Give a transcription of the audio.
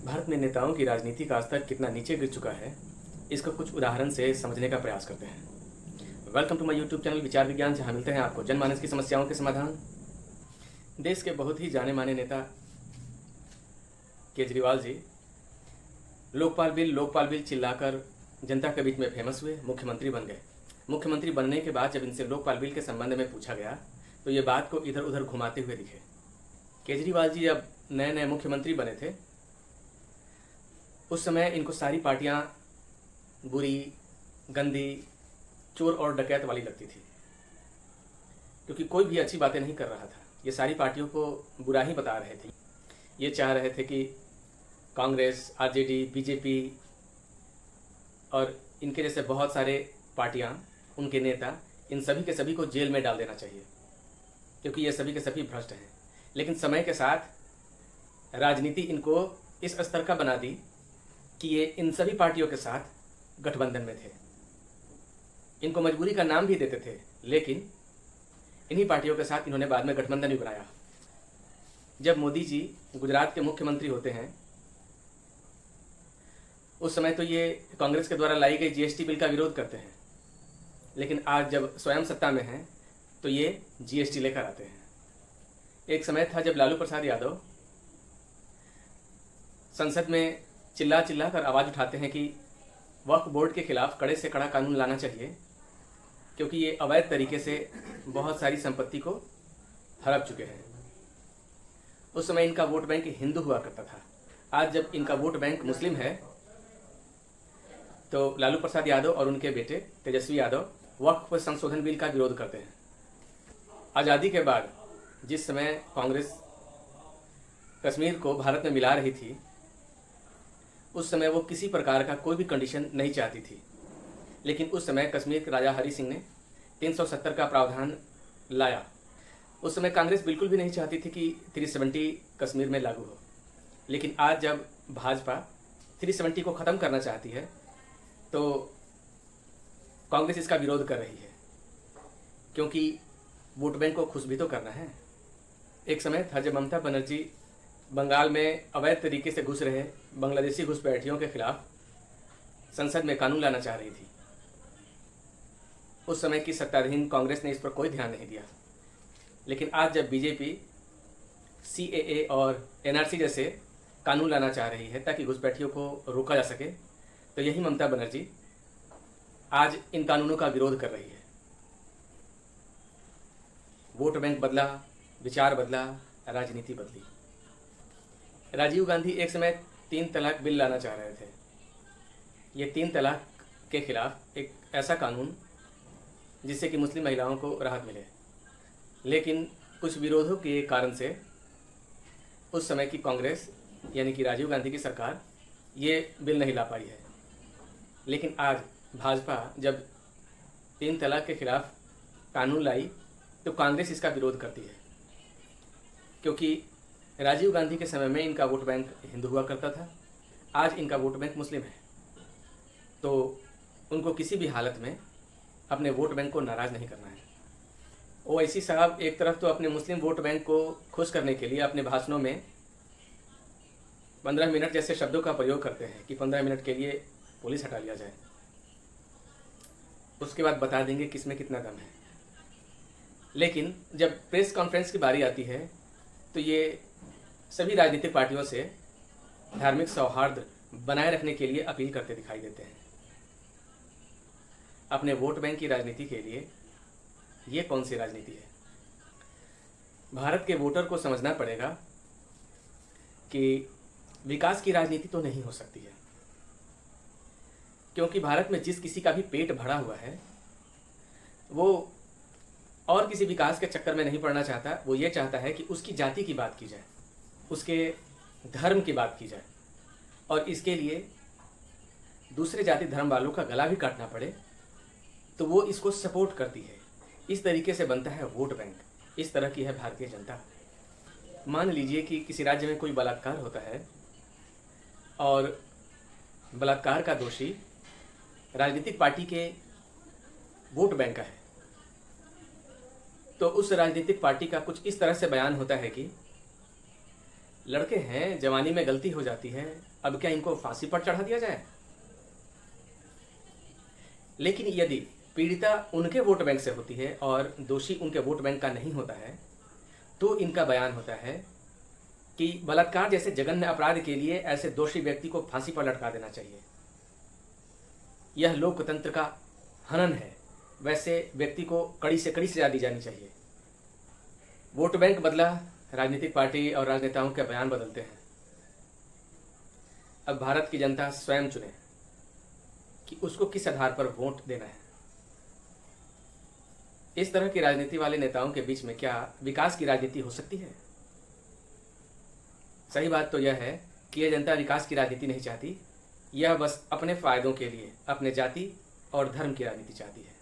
भारत में नेताओं की राजनीति का स्तर कितना नीचे गिर चुका है, इसको कुछ उदाहरण से समझने का प्रयास करते हैं। Welcome to my YouTube channel Vichar Vigyan, जहां मिलते हैं आपको जनमानस की समस्याओं के समाधान। देश के बहुत ही जाने माने नेता केजरीवाल जी लोकपाल बिल चिल्लाकर जनता के बीच में फेमस हुए, मुख्यमंत्री बन गए। मुख्यमंत्री बनने के बाद जब इनसे लोकपाल बिल के संबंध में पूछा गया तो ये बात को इधर उधर घुमाते हुए दिखे। केजरीवाल जी जब नए नए मुख्यमंत्री बने थे उस समय इनको सारी पार्टियां बुरी, गंदी, चोर और डकैत वाली लगती थी, क्योंकि कोई भी अच्छी बातें नहीं कर रहा था। ये सारी पार्टियों को बुरा ही बता रहे थे। ये चाह रहे थे कि कांग्रेस, आरजेडी, बीजेपी और इनके जैसे बहुत सारे पार्टियां, उनके नेता, इन सभी के सभी को जेल में डाल देना चाहिए, क्योंकि ये सभी के सभी भ्रष्ट हैं। लेकिन समय के साथ राजनीति इनको इस स्तर का बना दी कि ये इन सभी पार्टियों के साथ गठबंधन में थे। इनको मजबूरी का नाम भी देते थे, लेकिन इन्हीं पार्टियों के साथ इन्होंने बाद में गठबंधन भी बनाया। जब मोदी जी गुजरात के मुख्यमंत्री होते हैं उस समय तो ये कांग्रेस के द्वारा लाई गई जीएसटी बिल का विरोध करते हैं, लेकिन आज जब स्वयं सत्ता में हैं तो ये जीएसटी लेकर आते हैं। एक समय था जब लालू प्रसाद यादव संसद में चिल्ला चिल्ला कर आवाज़ उठाते हैं कि वक्फ बोर्ड के खिलाफ कड़े से कड़ा कानून लाना चाहिए, क्योंकि ये अवैध तरीके से बहुत सारी संपत्ति को हड़प चुके हैं। उस समय इनका वोट बैंक हिंदू हुआ करता था। आज जब इनका वोट बैंक मुस्लिम है तो लालू प्रसाद यादव और उनके बेटे तेजस्वी यादव वक्फ संशोधन बिल का विरोध करते हैं। आज़ादी के बाद जिस समय कांग्रेस कश्मीर को भारत में मिला रही थी उस समय वो किसी प्रकार का कोई भी कंडीशन नहीं चाहती थी, लेकिन उस समय कश्मीर के राजा हरि सिंह ने 370 का प्रावधान लाया। उस समय कांग्रेस बिल्कुल भी नहीं चाहती थी कि 370 कश्मीर में लागू हो, लेकिन आज जब भाजपा 370 को ख़त्म करना चाहती है तो कांग्रेस इसका विरोध कर रही है, क्योंकि वोट बैंक को खुश भी तो करना है। एक समय था जब ममता बनर्जी बंगाल में अवैध तरीके से घुस रहे बांग्लादेशी घुसपैठियों के खिलाफ संसद में कानून लाना चाह रही थी। उस समय की सत्ताधीन कांग्रेस ने इस पर कोई ध्यान नहीं दिया, लेकिन आज जब बीजेपी सीएए और एनआरसी जैसे कानून लाना चाह रही है ताकि घुसपैठियों को रोका जा सके, तो यही ममता बनर्जी आज इन कानूनों का विरोध कर रही है। वोट बैंक बदला, विचार बदला, राजनीति बदली। राजीव गांधी एक समय 3 तलाक बिल लाना चाह रहे थे। ये 3 तलाक के खिलाफ एक ऐसा कानून जिससे कि मुस्लिम महिलाओं को राहत मिले, लेकिन कुछ विरोधों के कारण से उस समय की कांग्रेस यानी कि राजीव गांधी की सरकार ये बिल नहीं ला पाई है। लेकिन आज भाजपा जब 3 तलाक के खिलाफ कानून लाई तो कांग्रेस इसका विरोध करती है, क्योंकि राजीव गांधी के समय में इनका वोट बैंक हिंदू हुआ करता था, आज इनका वोट बैंक मुस्लिम है। तो उनको किसी भी हालत में अपने वोट बैंक को नाराज़ नहीं करना है। ओवैसी साहब एक तरफ तो अपने मुस्लिम वोट बैंक को खुश करने के लिए अपने भाषणों में 15 मिनट जैसे शब्दों का प्रयोग करते हैं कि 15 मिनट के लिए पुलिस हटा लिया जाए, उसके बाद बता देंगे किसमें कितना दम है। लेकिन जब प्रेस कॉन्फ्रेंस की बारी आती है तो ये सभी राजनीतिक पार्टियों से धार्मिक सौहार्द बनाए रखने के लिए अपील करते दिखाई देते हैं। अपने वोट बैंक की राजनीति के लिए ये कौन सी राजनीति है? भारत के वोटर को समझना पड़ेगा कि विकास की राजनीति तो नहीं हो सकती है, क्योंकि भारत में जिस किसी का भी पेट भरा हुआ है वो और किसी विकास के चक्कर में नहीं पड़ना चाहता। वो ये चाहता है कि उसकी जाति की बात की जाए, उसके धर्म की बात की जाए, और इसके लिए दूसरे जाति धर्म वालों का गला भी काटना पड़े तो वो इसको सपोर्ट करती है। इस तरीके से बनता है वोट बैंक। इस तरह की है भारतीय जनता। मान लीजिए कि किसी राज्य में कोई बलात्कार होता है और बलात्कार का दोषी राजनीतिक पार्टी के वोट बैंक का है, तो उस राजनीतिक पार्टी का कुछ इस तरह से बयान होता है कि लड़के हैं, जवानी में गलती हो जाती है, अब क्या इनको फांसी पर चढ़ा दिया जाए? लेकिन यदि पीड़िता उनके वोट बैंक से होती है और दोषी उनके वोट बैंक का नहीं होता है, तो इनका बयान होता है कि बलात्कार जैसे जघन्य अपराध के लिए ऐसे दोषी व्यक्ति को फांसी पर लटका देना चाहिए। यह लोकतंत्र का हनन है। वैसे व्यक्ति को कड़ी से कड़ी सजा दी जानी चाहिए। वोट बैंक बदला, राजनीतिक पार्टी और राजनेताओं के बयान बदलते हैं। अब भारत की जनता स्वयं चुने कि उसको किस आधार पर वोट देना है। इस तरह की राजनीति वाले नेताओं के बीच में क्या विकास की राजनीति हो सकती है? सही बात तो यह है कि यह जनता विकास की राजनीति नहीं चाहती। यह बस अपने फायदों के लिए अपने जाति और धर्म की राजनीति चाहती है।